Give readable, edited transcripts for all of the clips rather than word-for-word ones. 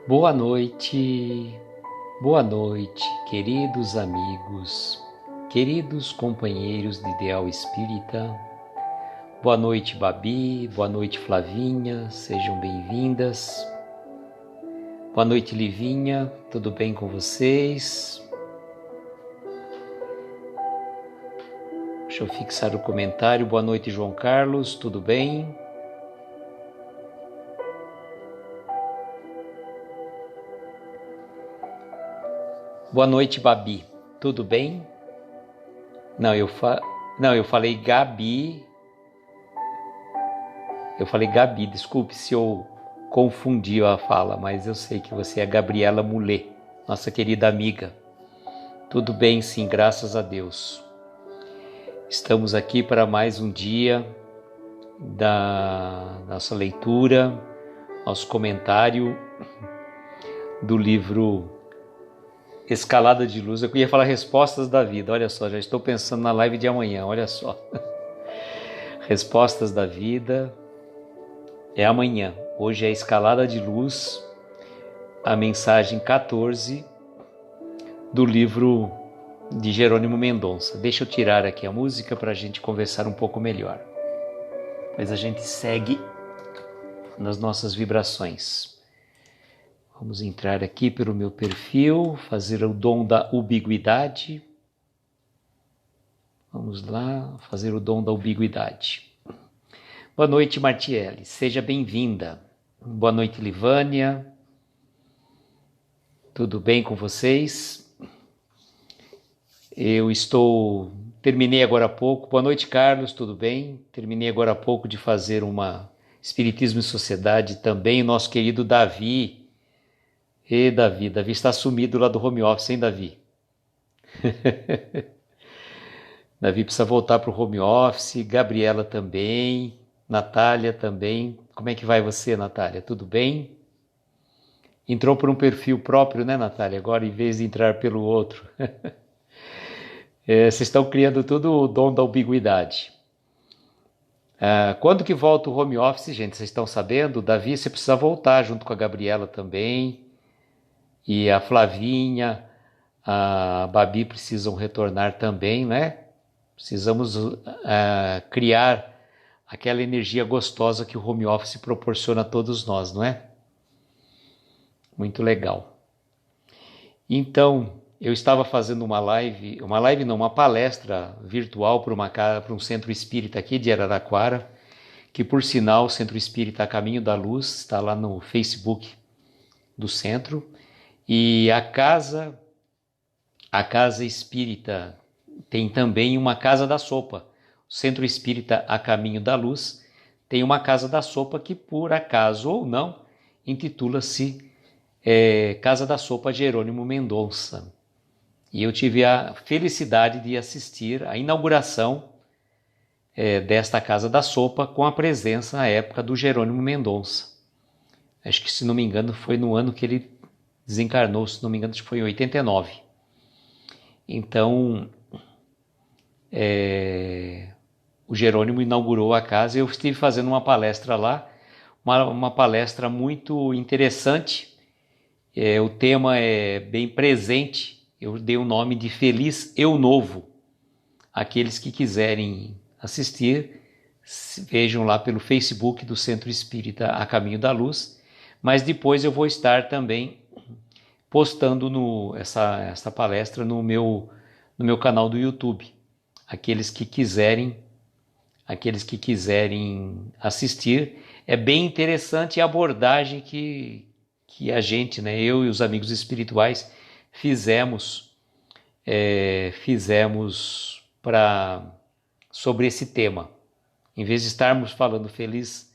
Boa noite, queridos amigos, queridos companheiros de Ideal Espírita. Boa noite, Babi, boa noite, Flavinha, sejam bem-vindas. Boa noite, Livinha, tudo bem com vocês? Deixa eu fixar o comentário. Boa noite, João Carlos, tudo bem? Boa noite, Babi. Tudo bem? Não, eu falei Gabi. Eu falei Gabi, desculpe se eu confundi a fala, mas eu sei que você é a Gabriela Mulê, nossa querida amiga. Tudo bem, sim, graças a Deus. Estamos aqui para mais um dia da nossa leitura, nosso comentário do livro Escalada de Luz. Eu ia falar Respostas da Vida, olha só, já estou pensando na live de amanhã, olha só. Respostas da Vida é amanhã, hoje é Escalada de Luz, a mensagem 14 do livro de Jerônimo Mendonça. Deixa eu tirar aqui a música para a gente conversar um pouco melhor. Mas a gente segue nas nossas vibrações. Vamos entrar aqui pelo meu perfil, fazer o dom da ubiguidade. Vamos lá, fazer o dom da ubiguidade. Boa noite, Martiele, seja bem-vinda. Boa noite, Livânia. Tudo bem com vocês? Terminei agora há pouco. Boa noite, Carlos, tudo bem? Terminei agora há pouco de fazer uma Espiritismo e Sociedade também, o nosso querido Davi. Davi está sumido lá do home office, hein, Davi? Davi precisa voltar para o home office, Gabriela também, Natália também. Como é que vai você, Natália? Tudo bem? Entrou por um perfil próprio, né, Natália? Agora, em vez de entrar pelo outro. Vocês estão criando tudo o dom da ubiguidade. Quando que volta o home office, gente? Vocês estão sabendo? Davi, você precisa voltar junto com a Gabriela também. E a Flavinha, a Babi precisam retornar também, né? Precisamos criar aquela energia gostosa que o home office proporciona a todos nós, não é? Muito legal. Então, eu estava fazendo uma palestra virtual para um centro espírita aqui de Araraquara, que por sinal, o Centro Espírita A Caminho da Luz, está lá no Facebook do centro. E a casa espírita tem também uma casa da sopa. O Centro Espírita A Caminho da Luz tem uma casa da sopa que, por acaso ou não, intitula-se Casa da Sopa Jerônimo Mendonça. E eu tive a felicidade de assistir à inauguração desta Casa da Sopa com a presença, na época, do Jerônimo Mendonça. Acho que, se não me engano, foi no ano que ele desencarnou, se não me engano, acho que foi em 89. Então, o Jerônimo inaugurou a casa e eu estive fazendo uma palestra lá, uma palestra muito interessante. O tema é bem presente, eu dei o nome de Feliz Eu Novo. Aqueles que quiserem assistir, vejam lá pelo Facebook do Centro Espírita A Caminho da Luz, mas depois eu vou estar também postando essa palestra no meu canal do YouTube. Aqueles que quiserem assistir, é bem interessante a abordagem que a gente, né, eu e os amigos espirituais fizemos sobre esse tema. Em vez de estarmos falando Feliz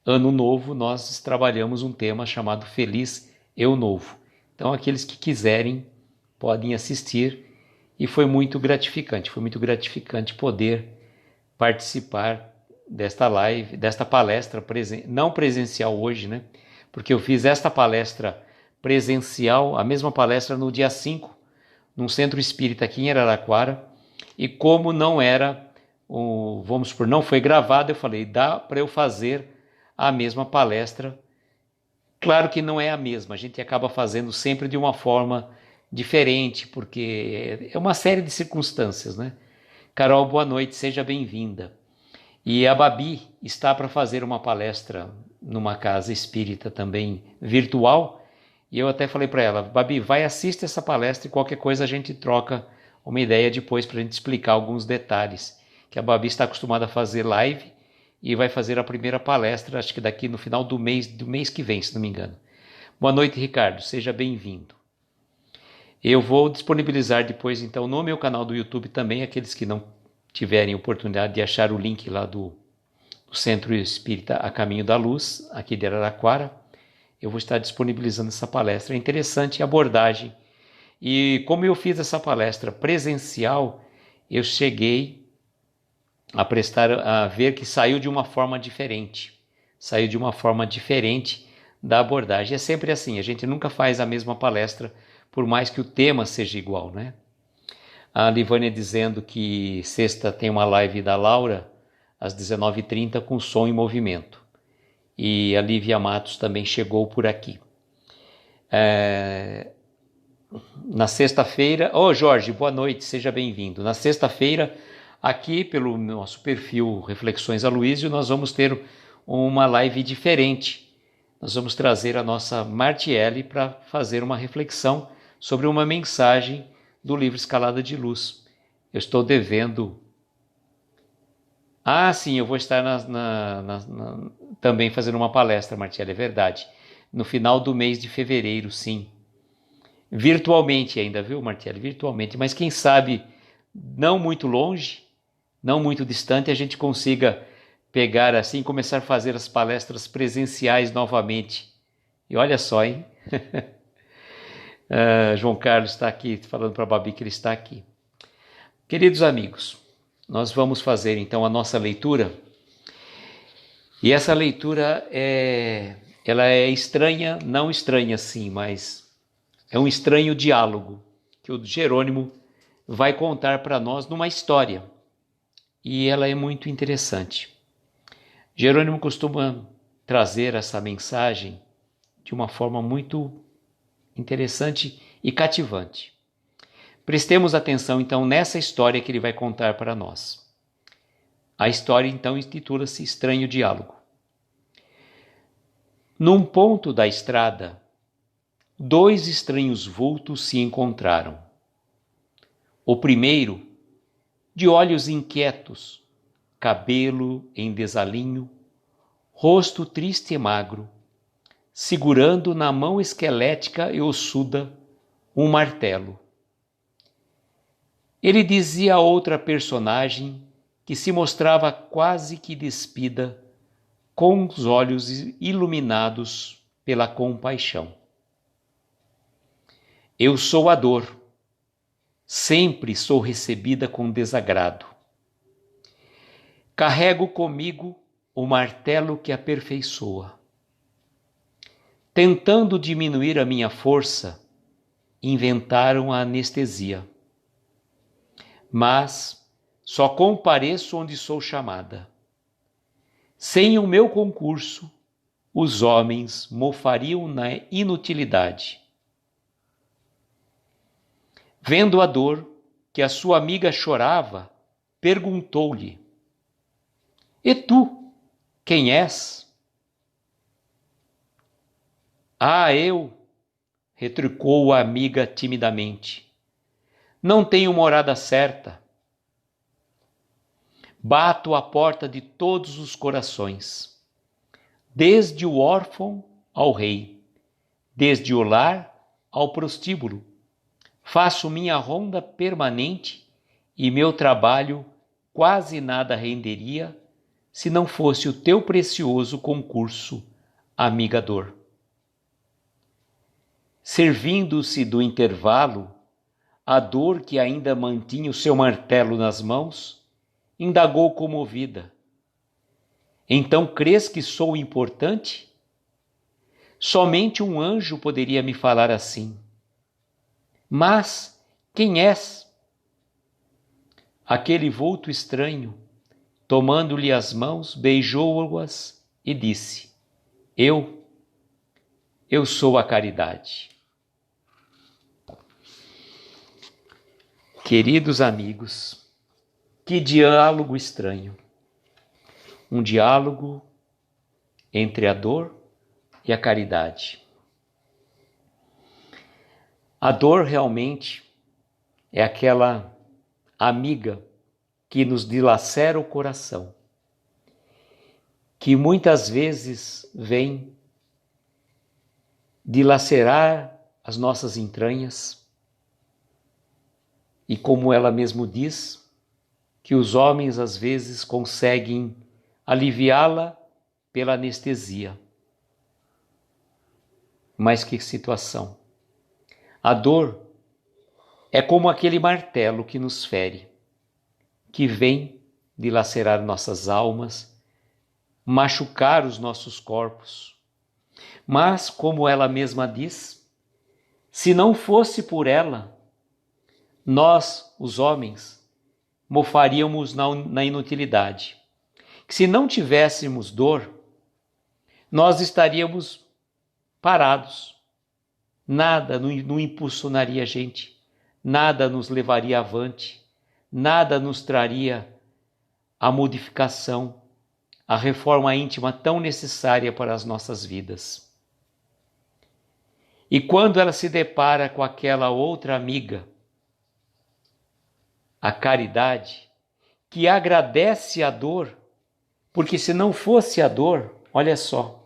Ano Novo, nós trabalhamos um tema chamado Feliz Eu Novo. Então, aqueles que quiserem podem assistir, e foi muito gratificante poder participar desta live, desta palestra, não presencial hoje, né? Porque eu fiz esta palestra presencial, a mesma palestra no dia 5, num centro espírita aqui em Araraquara, e como não era, vamos supor, não foi gravado, eu falei, dá para eu fazer a mesma palestra Claro que não é a mesma, a gente acaba fazendo sempre de uma forma diferente, porque é uma série de circunstâncias, né? Carol, boa noite, seja bem-vinda. E a Babi está para fazer uma palestra numa casa espírita também virtual, e eu até falei para ela, Babi, vai assistir essa palestra e qualquer coisa a gente troca uma ideia depois para a gente explicar alguns detalhes, que a Babi está acostumada a fazer live e vai fazer a primeira palestra, acho que daqui no final do mês que vem, se não me engano. Boa noite, Ricardo, seja bem-vindo. Eu vou disponibilizar depois, então, no meu canal do YouTube também, aqueles que não tiverem oportunidade de achar o link lá do Centro Espírita A Caminho da Luz, aqui de Araraquara, eu vou estar disponibilizando essa palestra. É interessante a abordagem. E como eu fiz essa palestra presencial, eu cheguei a ver que saiu de uma forma diferente. Saiu de uma forma diferente da abordagem. É sempre assim, a gente nunca faz a mesma palestra, por mais que o tema seja igual, né? A Livânia dizendo que sexta tem uma live da Laura, às 19h30, com som e movimento. E a Lívia Matos também chegou por aqui. Na sexta-feira... Jorge, boa noite, seja bem-vindo. Na sexta-feira, aqui pelo nosso perfil Reflexões Aloísio, nós vamos ter uma live diferente. Nós vamos trazer a nossa Martiele para fazer uma reflexão sobre uma mensagem do livro Escalada de Luz. Eu estou devendo... sim, eu vou estar também fazendo uma palestra, Martiele, é verdade. No final do mês de fevereiro, sim. Virtualmente ainda, viu, Martiele? Virtualmente. Mas quem sabe, não muito longe, não muito distante, a gente consiga pegar assim e começar a fazer as palestras presenciais novamente. E olha só, hein? João Carlos está aqui, falando para a Babi que ele está aqui. Queridos amigos, nós vamos fazer então a nossa leitura. E essa leitura ela é estranha, não estranha sim, mas é um estranho diálogo que o Jerônimo vai contar para nós numa história. E ela é muito interessante. Jerônimo costuma trazer essa mensagem de uma forma muito interessante e cativante. Prestemos atenção então nessa história que ele vai contar para nós. A história então intitula-se Estranho Diálogo. Num ponto da estrada, dois estranhos vultos se encontraram. O primeiro, de olhos inquietos, cabelo em desalinho, rosto triste e magro, segurando na mão esquelética e ossuda um martelo. Ele dizia a outra personagem que se mostrava quase que despida, com os olhos iluminados pela compaixão. Eu sou a dor, sempre sou recebida com desagrado. Carrego comigo o martelo que aperfeiçoa. Tentando diminuir a minha força, inventaram a anestesia. Mas só compareço onde sou chamada. Sem o meu concurso, os homens mofariam na inutilidade. Vendo a dor que a sua amiga chorava, perguntou-lhe: E tu, quem és? Eu, retrucou a amiga timidamente. Não tenho morada certa. Bato à porta de todos os corações, desde o órfão ao rei, desde o lar ao prostíbulo. Faço minha ronda permanente e meu trabalho quase nada renderia se não fosse o teu precioso concurso, amiga dor. Servindo-se do intervalo, a dor que ainda mantinha o seu martelo nas mãos, indagou comovida. Então crês que sou importante? Somente um anjo poderia me falar assim. Mas quem és? Aquele vulto estranho, tomando-lhe as mãos, beijou-as e disse: Eu. eu sou a caridade. Queridos amigos, que diálogo estranho. Um diálogo entre a dor e a caridade. A dor realmente é aquela amiga que nos dilacera o coração, que muitas vezes vem dilacerar as nossas entranhas e, como ela mesmo diz, que os homens às vezes conseguem aliviá-la pela anestesia. Mas que situação! A dor é como aquele martelo que nos fere, que vem dilacerar nossas almas, machucar os nossos corpos. Mas, como ela mesma diz, se não fosse por ela, nós, os homens, mofaríamos na inutilidade. Que se não tivéssemos dor, nós estaríamos parados. Nada não impulsionaria a gente, nada nos levaria avante, nada nos traria a modificação, a reforma íntima tão necessária para as nossas vidas. E quando ela se depara com aquela outra amiga, a caridade, que agradece a dor, porque se não fosse a dor, olha só,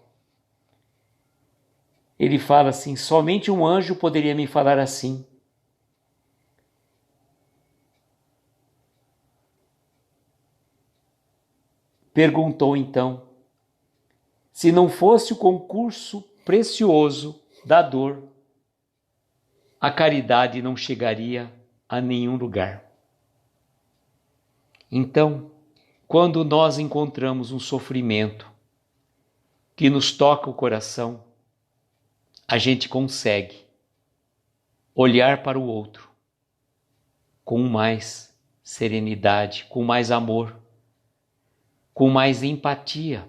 ele fala assim, somente um anjo poderia me falar assim. Perguntou então, se não fosse o concurso precioso da dor, a caridade não chegaria a nenhum lugar. Então, quando nós encontramos um sofrimento que nos toca o coração, a gente consegue olhar para o outro com mais serenidade, com mais amor, com mais empatia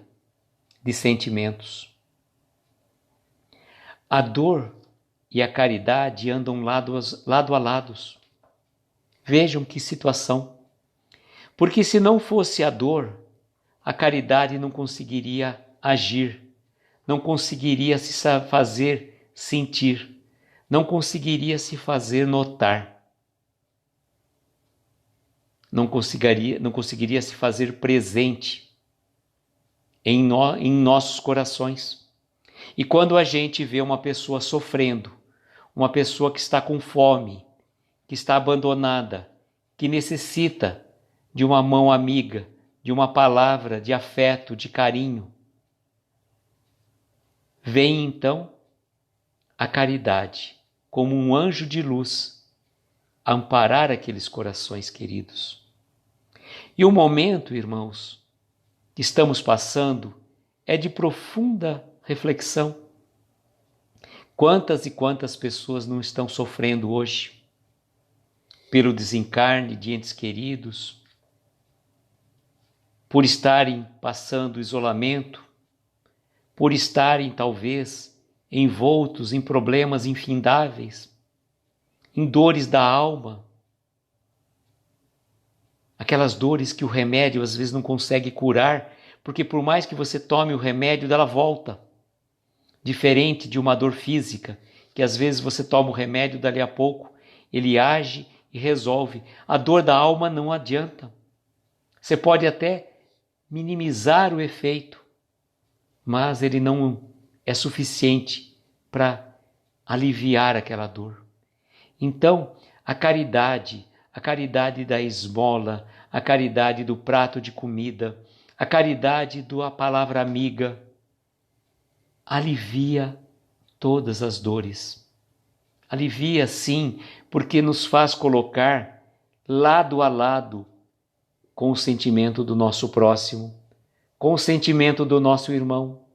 de sentimentos. A dor e a caridade andam lado a lado. Vejam que situação. Porque se não fosse a dor, a caridade não conseguiria agir, não conseguiria se fazer sentir, não conseguiria se fazer notar, não conseguiria se fazer presente em nossos corações. E quando a gente vê uma pessoa sofrendo, uma pessoa que está com fome, que está abandonada, que necessita de uma mão amiga, de uma palavra de afeto, de carinho, vem então a caridade como um anjo de luz amparar aqueles corações queridos. E o momento, irmãos, que estamos passando é de profunda reflexão. Quantas e quantas pessoas não estão sofrendo hoje pelo desencarne de entes queridos, por estarem passando isolamento, por estarem talvez envoltos em problemas infindáveis, em dores da alma, aquelas dores que o remédio às vezes não consegue curar, porque por mais que você tome o remédio, ela volta. Diferente de uma dor física, que às vezes você toma o remédio, dali a pouco ele age e resolve. A dor da alma não adianta. Você pode até minimizar o efeito, mas ele não é suficiente para aliviar aquela dor. Então, a caridade da esmola, a caridade do prato de comida, a caridade da palavra amiga, alivia todas as dores. Alivia, sim, porque nos faz colocar lado a lado com o sentimento do nosso próximo, com o sentimento do nosso irmão,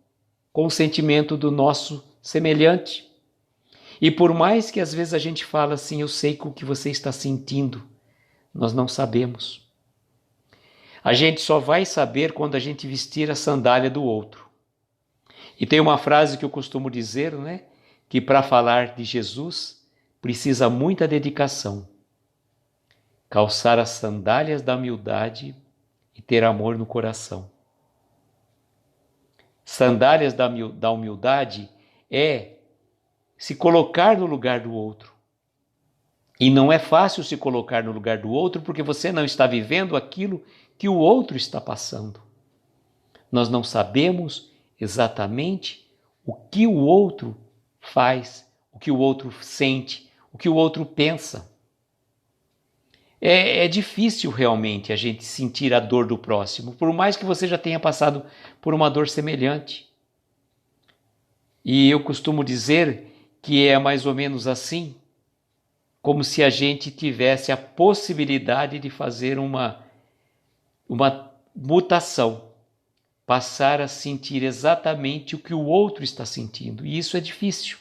com o sentimento do nosso semelhante. E por mais que às vezes a gente fala assim, eu sei o que você está sentindo, nós não sabemos. A gente só vai saber quando a gente vestir a sandália do outro. E tem uma frase que eu costumo dizer, né? que para falar de Jesus precisa muita dedicação, calçar as sandálias da humildade e ter amor no coração. Sandálias da humildade é se colocar no lugar do outro. E não é fácil se colocar no lugar do outro porque você não está vivendo aquilo que o outro está passando. Nós não sabemos exatamente o que o outro faz, o que o outro sente, o que o outro pensa. É difícil realmente a gente sentir a dor do próximo, por mais que você já tenha passado por uma dor semelhante. E eu costumo dizer que é mais ou menos assim, como se a gente tivesse a possibilidade de fazer uma mutação, passar a sentir exatamente o que o outro está sentindo. E isso é difícil.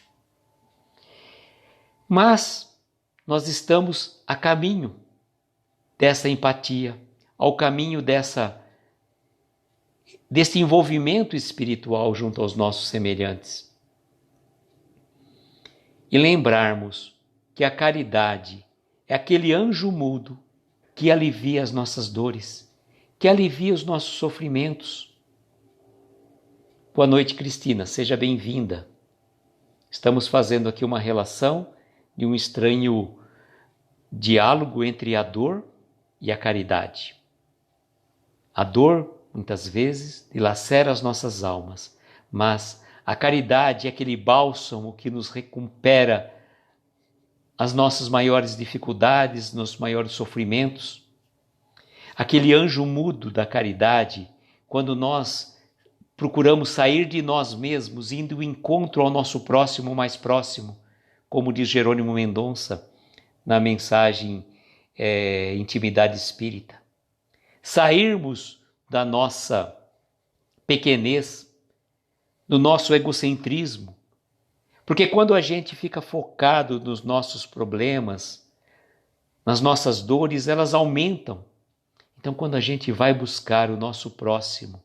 Mas nós estamos a caminho dessa empatia, ao caminho desse envolvimento espiritual junto aos nossos semelhantes. E lembrarmos que a caridade é aquele anjo mudo que alivia as nossas dores, que alivia os nossos sofrimentos. Boa noite, Cristina, seja bem-vinda. Estamos fazendo aqui uma relação de um estranho diálogo entre a dor e a caridade. A dor, muitas vezes, dilacera as nossas almas, mas a caridade é aquele bálsamo que nos recupera as nossas maiores dificuldades, nossos maiores sofrimentos. Aquele anjo mudo da caridade, quando nós procuramos sair de nós mesmos, indo ao encontro ao nosso próximo mais próximo, como diz Jerônimo Mendonça na mensagem Intimidade Espírita. Sairmos da nossa pequenez, do nosso egocentrismo, porque quando a gente fica focado nos nossos problemas, nas nossas dores, elas aumentam. Então, quando a gente vai buscar o nosso próximo,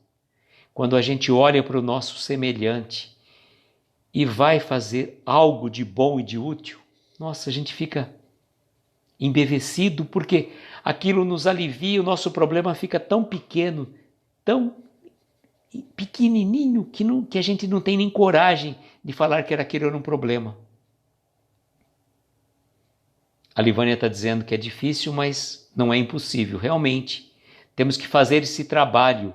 quando a gente olha para o nosso semelhante e vai fazer algo de bom e de útil, nossa, a gente fica embevecido porque aquilo nos alivia, o nosso problema fica tão pequeno, tão pequenininho que a gente não tem nem coragem de falar que aquele era um problema. A Livânia está dizendo que é difícil, mas não é impossível. Realmente, temos que fazer esse trabalho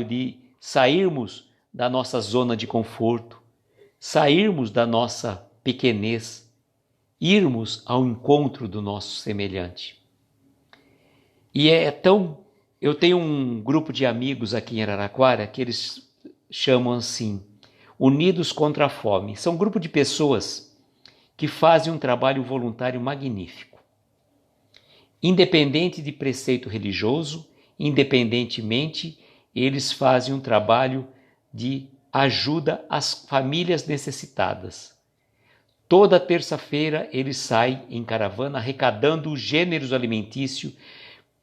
de sairmos da nossa zona de conforto, sairmos da nossa pequenez, irmos ao encontro do nosso semelhante. E eu tenho um grupo de amigos aqui em Araraquara que eles chamam assim, Unidos contra a Fome. São um grupo de pessoas que fazem um trabalho voluntário magnífico. Independente de preceito religioso, independentemente, eles fazem um trabalho de ajuda às famílias necessitadas. Toda terça-feira eles saem em caravana arrecadando gêneros alimentícios,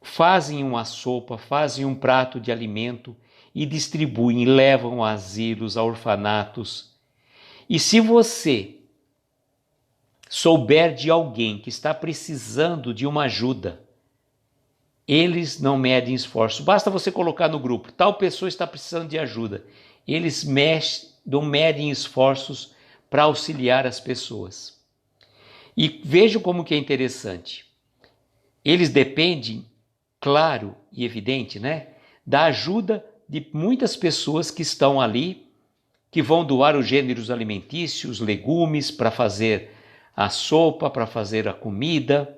fazem uma sopa, fazem um prato de alimento e distribuem, levam a asilos, a orfanatos. E se você souber de alguém que está precisando de uma ajuda, eles não medem esforço. Basta você colocar no grupo, tal pessoa está precisando de ajuda. Eles não medem esforços para auxiliar as pessoas. E vejam como que é interessante. Eles dependem, claro e evidente, da ajuda de muitas pessoas que estão ali, que vão doar os gêneros alimentícios, legumes, para fazer a sopa, para fazer a comida.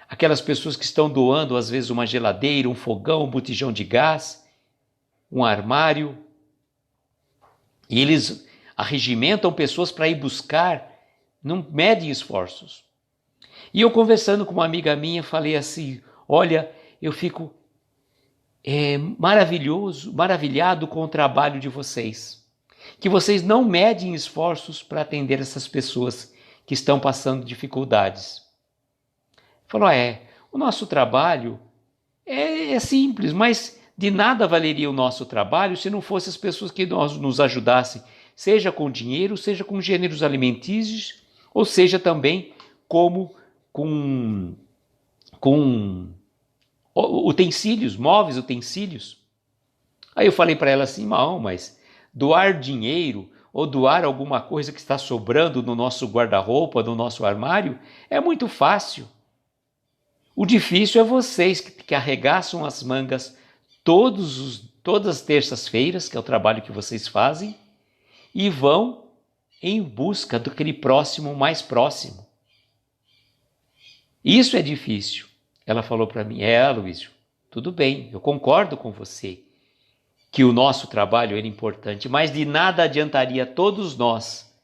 Aquelas pessoas que estão doando, às vezes, uma geladeira, um fogão, um botijão de gás, um armário. E eles arregimentam pessoas para ir buscar, não medem esforços. E eu conversando com uma amiga minha, falei assim, olha, eu fico maravilhado com o trabalho de vocês. Que vocês não medem esforços para atender essas pessoas que estão passando dificuldades. Falou, o nosso trabalho é simples, mas de nada valeria o nosso trabalho se não fossem as pessoas que nos ajudassem, seja com dinheiro, seja com gêneros alimentícios, ou seja também como com utensílios, móveis, utensílios. Aí eu falei para ela assim, não, mas doar dinheiro ou doar alguma coisa que está sobrando no nosso guarda-roupa, no nosso armário, é muito fácil. O difícil é vocês que arregaçam as mangas todas as terças-feiras, que é o trabalho que vocês fazem, e vão em busca daquele próximo mais próximo. Isso é difícil. Ela falou para mim, Luísio, tudo bem, eu concordo com você que o nosso trabalho era importante, mas de nada adiantaria todos nós,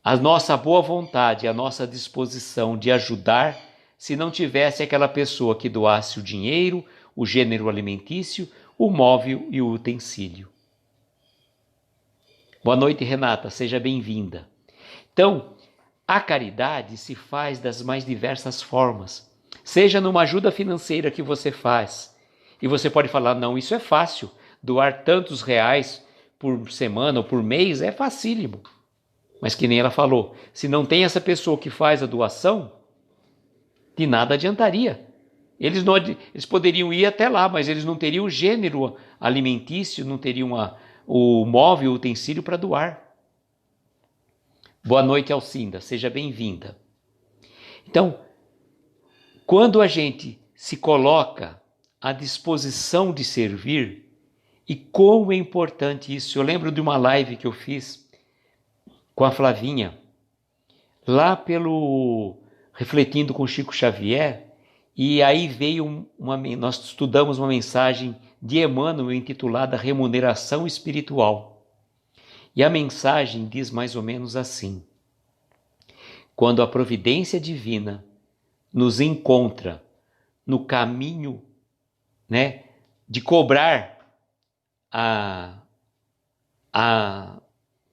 a nossa boa vontade, a nossa disposição de ajudar, se não tivesse aquela pessoa que doasse o dinheiro, o gênero alimentício, o móvel e o utensílio. Boa noite, Renata, seja bem-vinda. Então, a caridade se faz das mais diversas formas. Seja numa ajuda financeira que você faz, e você pode falar, não, isso é fácil, doar tantos reais por semana ou por mês é facílimo. Mas que nem ela falou, se não tem essa pessoa que faz a doação, de nada adiantaria. Eles poderiam ir até lá, mas eles não teriam o gênero alimentício, não teriam o móvel, o utensílio para doar. Boa noite, Alcinda, seja bem-vinda. Então, quando a gente se coloca à disposição de servir, e como é importante isso. Eu lembro de uma live que eu fiz com a Flavinha, lá Refletindo com Chico Xavier, e aí veio nós estudamos uma mensagem de Emmanuel intitulada Remuneração Espiritual. E a mensagem diz mais ou menos assim: quando a providência divina nos encontra no caminho, de cobrar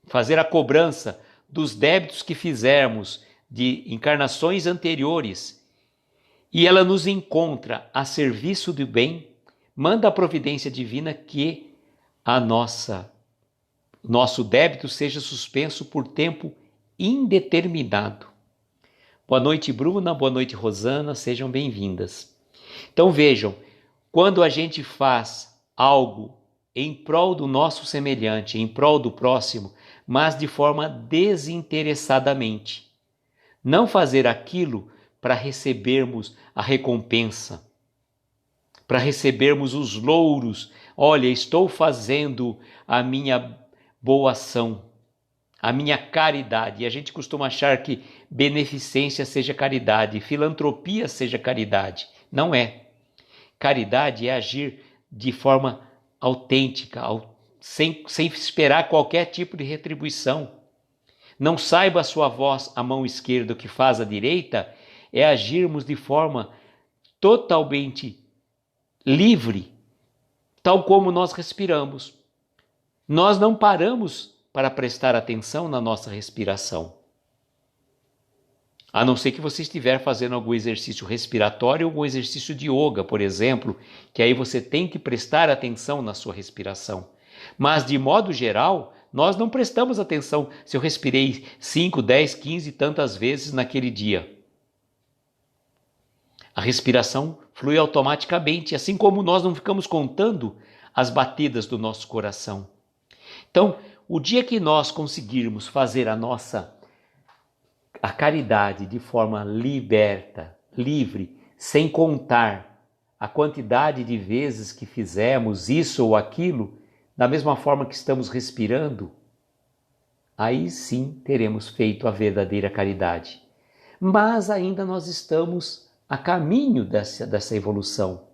fazer a cobrança dos débitos que fizermos de encarnações anteriores, e ela nos encontra a serviço do bem, manda a providência divina que nosso débito seja suspenso por tempo indeterminado. Boa noite, Bruna, boa noite, Rosana, sejam bem-vindas. Então vejam, quando a gente faz algo em prol do nosso semelhante, em prol do próximo, mas de forma desinteressadamente. Não fazer aquilo para recebermos a recompensa, para recebermos os louros. Olha, estou fazendo a minha boa ação, a minha caridade. E a gente costuma achar que beneficência seja caridade, filantropia seja caridade. Não é. Caridade é agir de forma autêntica, sem esperar qualquer tipo de retribuição. Não saiba a sua voz a mão esquerda o que faz a direita, é agirmos de forma totalmente livre, tal como nós respiramos. Nós não paramos para prestar atenção na nossa respiração. A não ser que você estiver fazendo algum exercício respiratório ou algum exercício de yoga, por exemplo, que aí você tem que prestar atenção na sua respiração. Mas, de modo geral, nós não prestamos atenção se eu respirei 5, 10, 15 tantas vezes naquele dia. A respiração flui automaticamente, assim como nós não ficamos contando as batidas do nosso coração. Então, o dia que nós conseguirmos fazer a caridade de forma liberta, livre, sem contar a quantidade de vezes que fizemos isso ou aquilo, da mesma forma que estamos respirando, aí sim teremos feito a verdadeira caridade. Mas ainda nós estamos a caminho dessa evolução.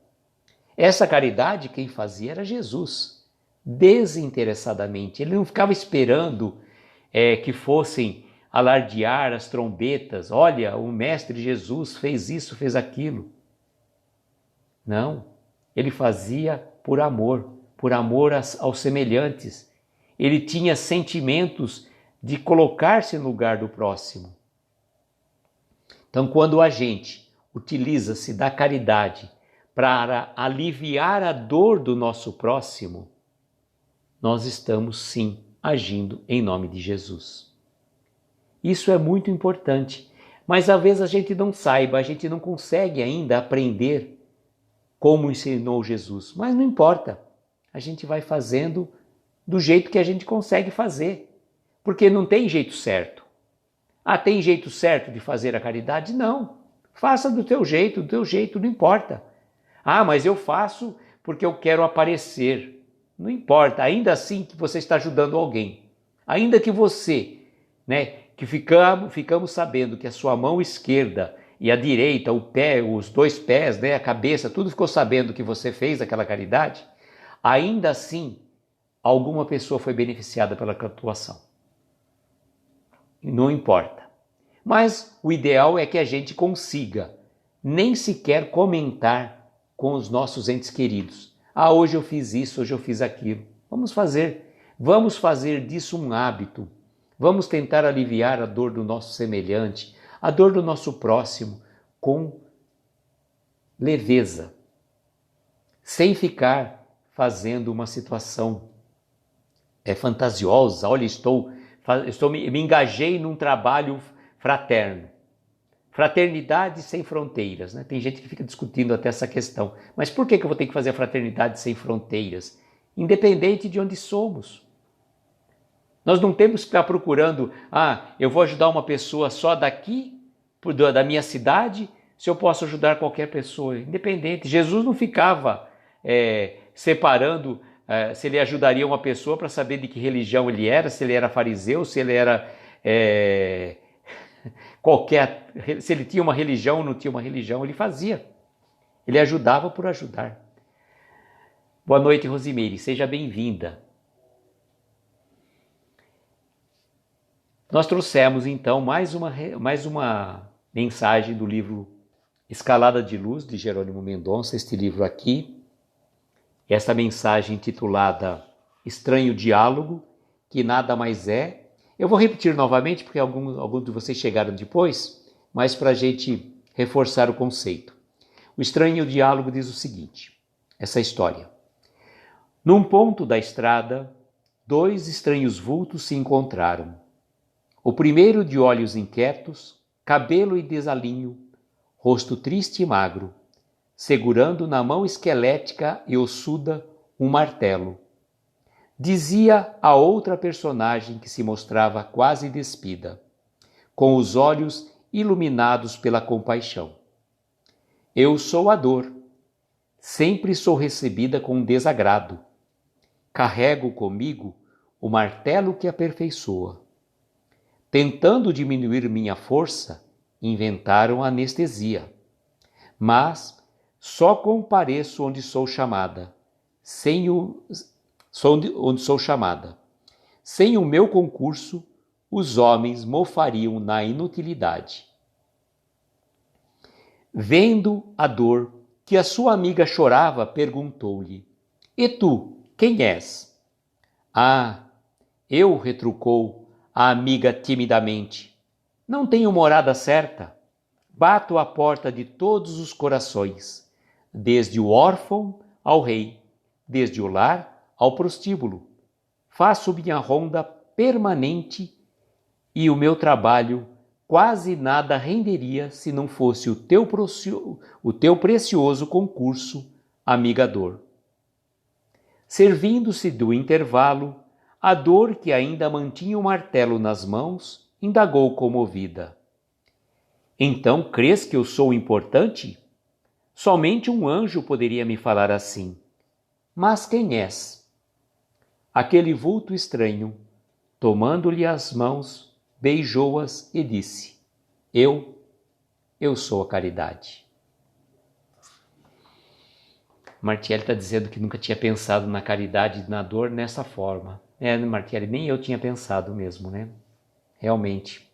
Essa caridade quem fazia era Jesus, desinteressadamente. Ele não ficava esperando que fossem alardear as trombetas, olha, o Mestre Jesus fez isso, fez aquilo. Não, ele fazia por amor aos semelhantes. Ele tinha sentimentos de colocar-se no lugar do próximo. Então, quando a gente utiliza-se da caridade para aliviar a dor do nosso próximo, nós estamos sim agindo em nome de Jesus. Isso é muito importante, mas às vezes a gente não saiba, a gente não consegue ainda aprender como ensinou Jesus, mas não importa, a gente vai fazendo do jeito que a gente consegue fazer, porque não tem jeito certo. Ah, tem jeito certo de fazer a caridade? Não. Faça do teu jeito, não importa. Ah, mas eu faço porque eu quero aparecer. Não importa, ainda assim que você está ajudando alguém. Ainda que você, que ficamos sabendo que a sua mão esquerda e a direita, o pé, os dois pés, a cabeça, tudo ficou sabendo que você fez aquela caridade, ainda assim, alguma pessoa foi beneficiada pela atuação. Não importa. Mas o ideal é que a gente consiga nem sequer comentar com os nossos entes queridos. Ah, hoje eu fiz isso, hoje eu fiz aquilo. Vamos fazer disso um hábito. Vamos tentar aliviar a dor do nosso semelhante, a dor do nosso próximo, com leveza, sem ficar fazendo uma situação fantasiosa. Olha, me engajei num trabalho fraterno. Fraternidade sem fronteiras, Tem gente que fica discutindo até essa questão. Mas por que eu vou ter que fazer a fraternidade sem fronteiras? Independente de onde somos. Nós não temos que ficar procurando, eu vou ajudar uma pessoa só daqui, da minha cidade, se eu posso ajudar qualquer pessoa, independente. Jesus não ficava separando se ele ajudaria uma pessoa para saber de que religião ele era, se ele era fariseu, se ele era se ele tinha uma religião ou não tinha uma religião, ele fazia. Ele ajudava por ajudar. Boa noite, Rosimeire, seja bem-vinda. Nós trouxemos então mais uma mensagem do livro Escalada de Luz, de Jerônimo Mendonça, este livro aqui. Esta mensagem intitulada Estranho Diálogo, que nada mais é. Eu vou repetir novamente, porque alguns de vocês chegaram depois, mas para a gente reforçar o conceito. O Estranho Diálogo diz o seguinte, essa história. Num ponto da estrada, dois estranhos vultos se encontraram. O primeiro de olhos inquietos, cabelo e desalinho, rosto triste e magro, segurando na mão esquelética e ossuda um martelo. Dizia a outra personagem que se mostrava quase despida, com os olhos iluminados pela compaixão. Eu sou a dor, sempre sou recebida com desagrado. Carrego comigo o martelo que aperfeiçoa. Tentando diminuir minha força, inventaram a anestesia. Mas só compareço onde sou chamada, onde sou chamada. Sem o meu concurso, os homens mofariam na inutilidade. Vendo a dor que a sua amiga chorava, perguntou-lhe: E tu, quem és? Ah, eu, retrucou a amiga timidamente. Não tenho morada certa. Bato à porta de todos os corações, desde o órfão ao rei, desde o lar ao prostíbulo. Faço minha ronda permanente e o meu trabalho quase nada renderia se não fosse o teu precioso concurso, amiga dor. Servindo-se do intervalo, a dor que ainda mantinha o martelo nas mãos, indagou comovida. Então crês que eu sou importante? Somente um anjo poderia me falar assim. Mas quem és? Aquele vulto estranho, tomando-lhe as mãos, beijou-as e disse: Eu sou a caridade. Martielli está dizendo que nunca tinha pensado na caridade e na dor nessa forma. Martielli, nem eu tinha pensado mesmo, Realmente.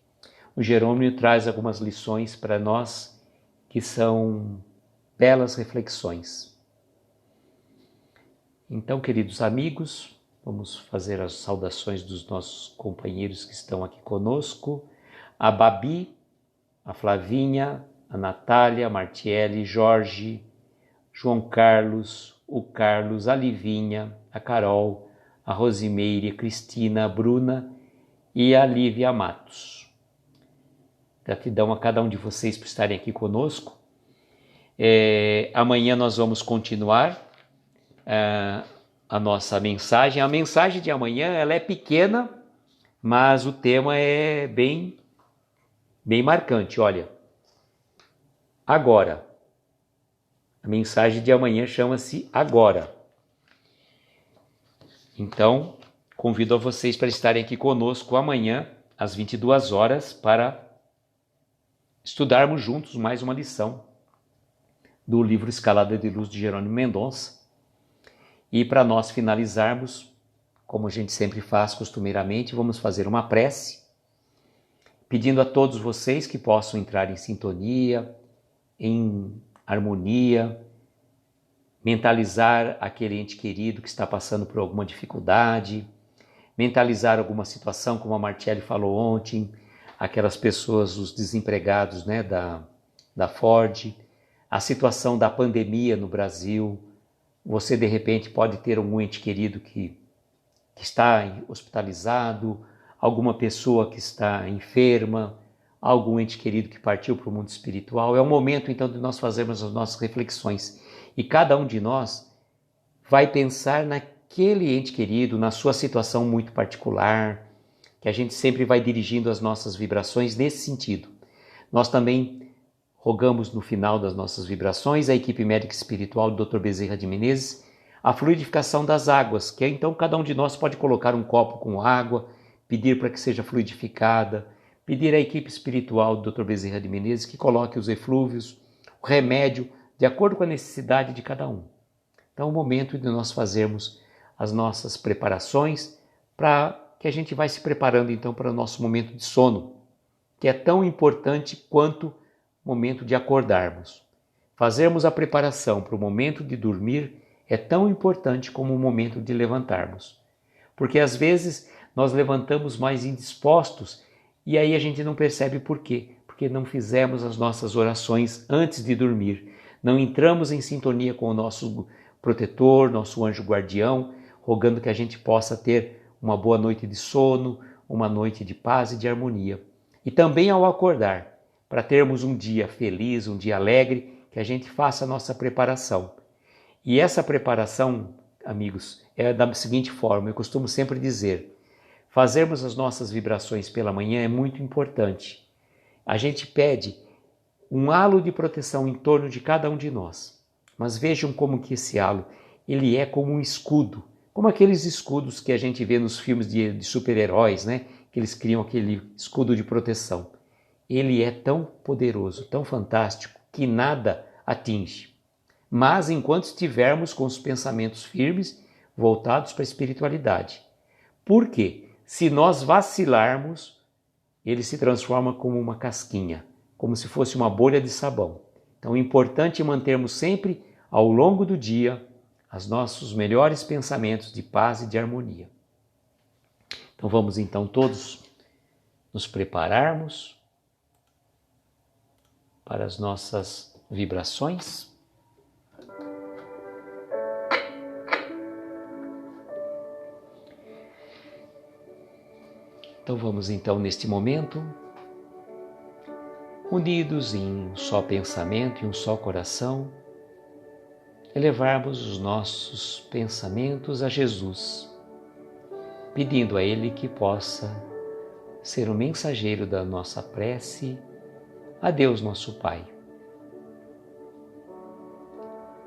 O Jerônimo traz algumas lições para nós que são belas reflexões. Então, queridos amigos, vamos fazer as saudações dos nossos companheiros que estão aqui conosco. A Babi, a Flavinha, a Natália, a Martielli, Jorge, João Carlos, o Carlos, a Livinha, a Carol, a Rosimeire, a Cristina, a Bruna e a Lívia Matos. Gratidão a cada um de vocês por estarem aqui conosco. Amanhã nós vamos continuar a nossa mensagem. A mensagem de amanhã ela é pequena, mas o tema é bem marcante. Olha, agora. A mensagem de amanhã chama-se Agora. Então, convido a vocês para estarem aqui conosco amanhã, às 22 horas, para estudarmos juntos mais uma lição do livro Escalada de Luz de Jerônimo Mendonça. E para nós finalizarmos, como a gente sempre faz costumeiramente, vamos fazer uma prece, pedindo a todos vocês que possam entrar em sintonia, em harmonia, mentalizar aquele ente querido que está passando por alguma dificuldade, mentalizar alguma situação, como a Martiele falou ontem, aquelas pessoas, os desempregados, né, da Ford, a situação da pandemia no Brasil. Você de repente pode ter um ente querido que está hospitalizado, alguma pessoa que está enferma, algum ente querido que partiu para o mundo espiritual. É o momento, então, de nós fazermos as nossas reflexões. E cada um de nós vai pensar naquele ente querido, na sua situação muito particular, que a gente sempre vai dirigindo as nossas vibrações nesse sentido. Nós também rogamos no final das nossas vibrações, a equipe médica espiritual do Dr. Bezerra de Menezes, a fluidificação das águas, que então cada um de nós pode colocar um copo com água, pedir para que seja fluidificada, pedir à equipe espiritual do Dr. Bezerra de Menezes que coloque os eflúvios, o remédio, de acordo com a necessidade de cada um. Então é o momento de nós fazermos as nossas preparações para que a gente vai se preparando então para o nosso momento de sono, que é tão importante quanto o momento de acordarmos. Fazermos a preparação para o momento de dormir é tão importante como o momento de levantarmos. Porque às vezes nós levantamos mais indispostos e aí a gente não percebe por quê. Porque não fizemos as nossas orações antes de dormir. Não entramos em sintonia com o nosso protetor, nosso anjo guardião, rogando que a gente possa ter uma boa noite de sono, uma noite de paz e de harmonia. E também ao acordar, para termos um dia feliz, um dia alegre, que a gente faça a nossa preparação. E essa preparação, amigos, é da seguinte forma, eu costumo sempre dizer, fazermos as nossas vibrações pela manhã é muito importante. A gente pede um halo de proteção em torno de cada um de nós. Mas vejam como que esse halo, ele é como um escudo, como aqueles escudos que a gente vê nos filmes de super-heróis, né? Que eles criam aquele escudo de proteção. Ele é tão poderoso, tão fantástico, que nada atinge. Mas enquanto estivermos com os pensamentos firmes, voltados para a espiritualidade. Por quê? Se nós vacilarmos, ele se transforma como uma casquinha, como se fosse uma bolha de sabão. Então é importante mantermos sempre, ao longo do dia, os nossos melhores pensamentos de paz e de harmonia. Então vamos então todos nos prepararmos para as nossas vibrações. Então vamos então neste momento, unidos em um só pensamento e um só coração, elevarmos os nossos pensamentos a Jesus, pedindo a Ele que possa ser o mensageiro da nossa prece a Deus nosso Pai.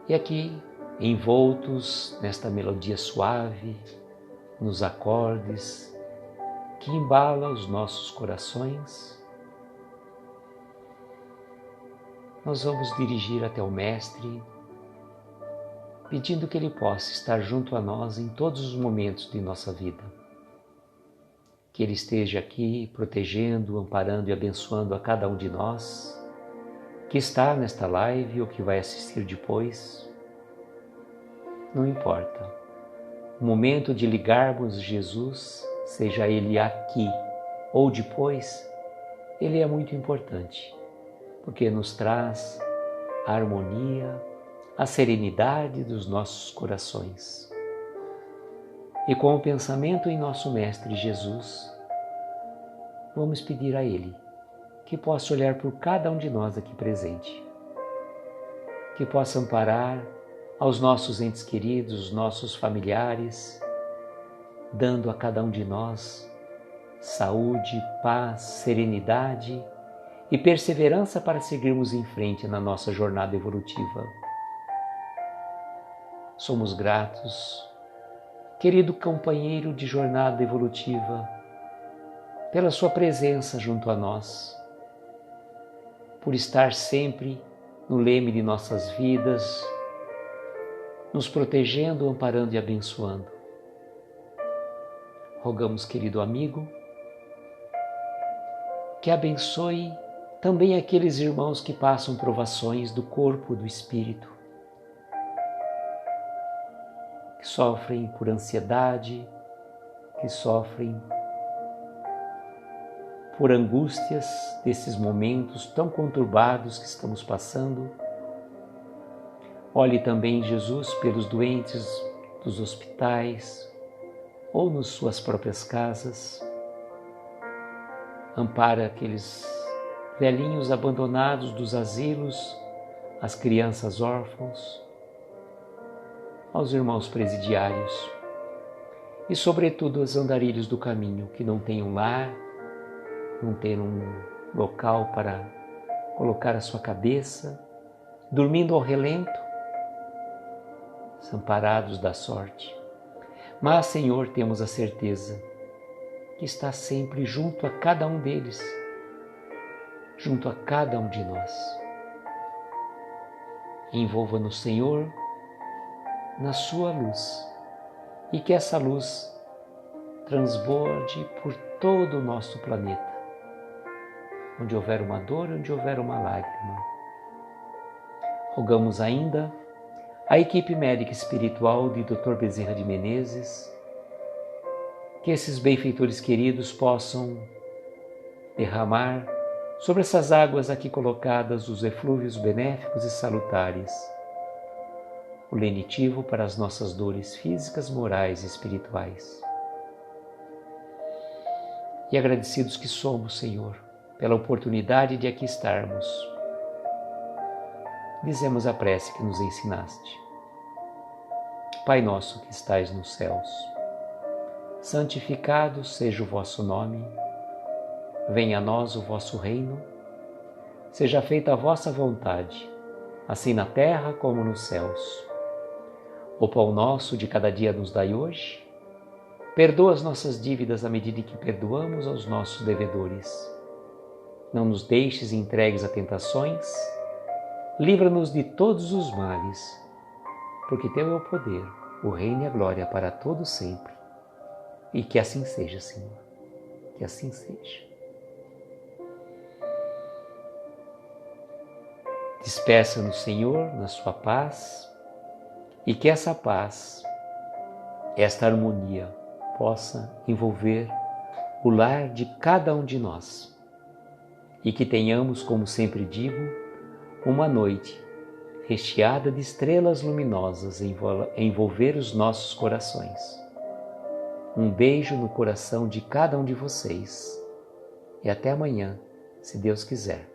E aqui, envoltos nesta melodia suave, nos acordes, que embala os nossos corações, nós vamos dirigir até o Mestre, pedindo que Ele possa estar junto a nós em todos os momentos de nossa vida. Que Ele esteja aqui protegendo, amparando e abençoando a cada um de nós, que está nesta live ou que vai assistir depois. Não importa. O momento de ligarmos Jesus, seja Ele aqui ou depois, Ele é muito importante, porque nos traz a harmonia, a serenidade dos nossos corações. E com o pensamento em nosso Mestre Jesus, vamos pedir a Ele que possa olhar por cada um de nós aqui presente, que possa amparar aos nossos entes queridos, os nossos familiares, dando a cada um de nós saúde, paz, serenidade e perseverança para seguirmos em frente na nossa jornada evolutiva. Somos gratos, querido companheiro de jornada evolutiva, pela sua presença junto a nós, por estar sempre no leme de nossas vidas, nos protegendo, amparando e abençoando. Rogamos, querido amigo, que abençoe também aqueles irmãos que passam provações do corpo e do espírito, que sofrem por ansiedade, que sofrem por angústias desses momentos tão conturbados que estamos passando. Olhe também, Jesus, pelos doentes dos hospitais ou nas suas próprias casas. Ampara aqueles velhinhos abandonados dos asilos, as crianças órfãos, aos irmãos presidiários e, sobretudo, aos andarilhos do caminho que não têm um lar, não têm um local para colocar a sua cabeça, dormindo ao relento, desamparados da sorte. Mas, Senhor, temos a certeza que está sempre junto a cada um deles, junto a cada um de nós. Envolva-nos, Senhor, na sua luz e que essa luz transborde por todo o nosso planeta. Onde houver uma dor, onde houver uma lágrima. Rogamos ainda a equipe médica espiritual de Dr. Bezerra de Menezes, que esses benfeitores queridos possam derramar sobre essas águas aqui colocadas os eflúvios benéficos e salutares, o lenitivo para as nossas dores físicas, morais e espirituais. E agradecidos que somos, Senhor, pela oportunidade de aqui estarmos, dizemos a prece que nos ensinaste. Pai nosso que estais nos céus, santificado seja o vosso nome, venha a nós o vosso reino, seja feita a vossa vontade, assim na terra como nos céus. O pão nosso de cada dia nos dai hoje, perdoa as nossas dívidas à medida que perdoamos aos nossos devedores. Não nos deixes entregues a tentações, livra-nos de todos os males, porque teu é o poder, o reino e a glória para todos sempre. E que assim seja, Senhor, que assim seja. Despeça-nos, Senhor, na sua paz, e que essa paz, esta harmonia, possa envolver o lar de cada um de nós. E que tenhamos, como sempre digo, uma noite recheada de estrelas luminosas a envolver os nossos corações. Um beijo no coração de cada um de vocês. E até amanhã, se Deus quiser.